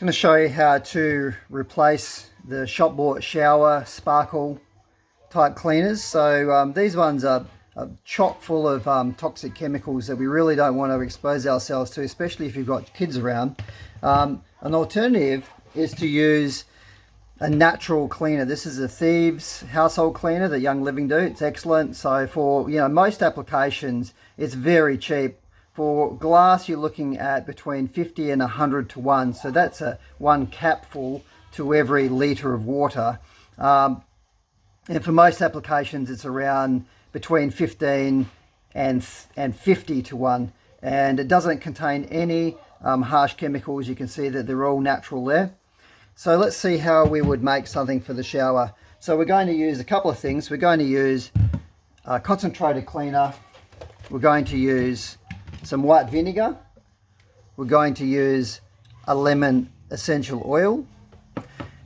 Going to show you how to replace the shop bought shower sparkle type cleaners. So these ones are chock full of toxic chemicals that we really don't want to expose ourselves to, especially if you've got kids around. An alternative is to use a natural cleaner. This is a Thieves household cleaner that Young Living do. It's excellent. So for most applications, it's very cheap. For glass, you're looking at between 50 and 100 to 1. So that's a 1 capful to every litre of water. And for most applications, it's around between 15 and 50 to 1. And it doesn't contain any harsh chemicals. You can see that they're all natural there. So let's see how we would make something for the shower. So we're going to use a couple of things. We're going to use a concentrated cleaner. We're going to use some white vinegar. We're going to use a lemon essential oil.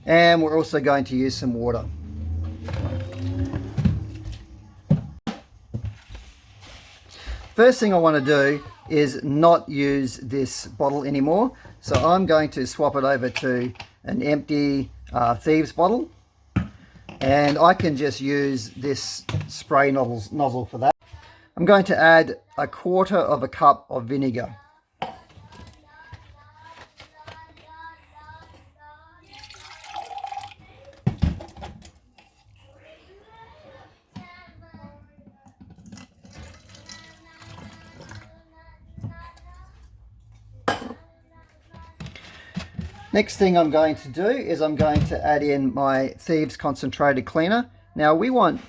And we're also going to use some water. First thing I want to do is not use this bottle anymore. So I'm going to swap it over to an empty Thieves bottle. And I can just use this spray nozzle for that. I'm going to add 1/4 cup of vinegar. Next thing I'm going to do is I'm going to add in my Thieves concentrated cleaner. Now we want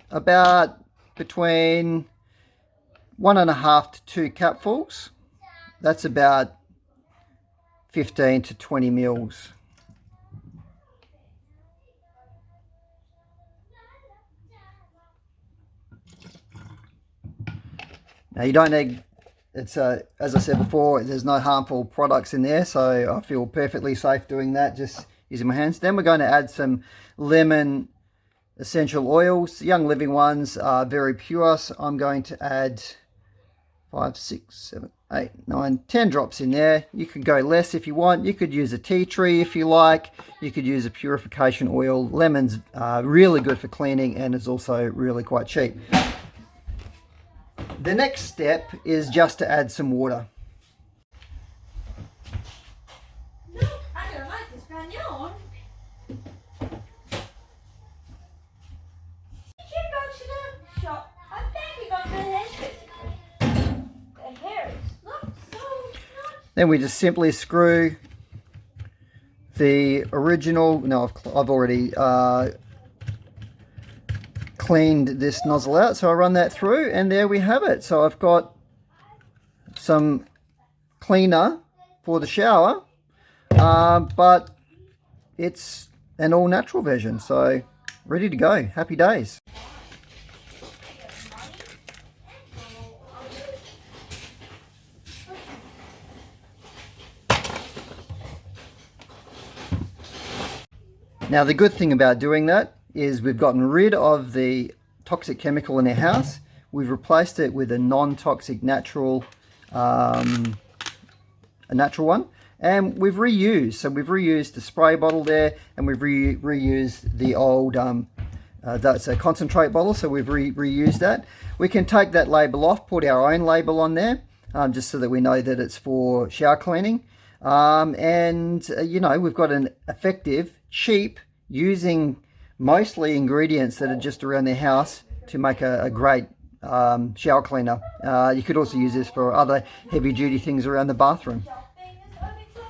about between 1.5 to 2 capfuls. That's about 15 to 20 mils. Now you don't need, as I said before, there's no harmful products in there, so I feel perfectly safe doing that, just using my hands. Then we're going to add some lemon essential oils. Young Living ones are very pure, so I'm going to add 5, 6, 7, 8, 9, 10 drops in there. You could go less if you want. You could use a tea tree if you like. You could use a purification oil. Lemon's really good for cleaning and is also really quite cheap. The next step is just to add some water. No, I don't like this pannier. Did you go to the shop? I think you got the hair. The hair looks so nice. Then we just simply screw the original. No, I've already cleaned this nozzle out, so I run that through and there we have it. So I've got some cleaner for the shower, but it's an all natural version, so ready to go. Happy days. Now the good thing about doing that is we've gotten rid of the toxic chemical in our house. We've replaced it with a non-toxic natural, a natural one, and we've reused. So we've reused the spray bottle there, and we've reused the old, that's a concentrate bottle. So we've reused that. We can take that label off, put our own label on there, just so that we know that it's for shower cleaning. We've got an effective, cheap, using mostly ingredients that are just around the house to make a great shower cleaner. You could also use this for other heavy duty things around the bathroom.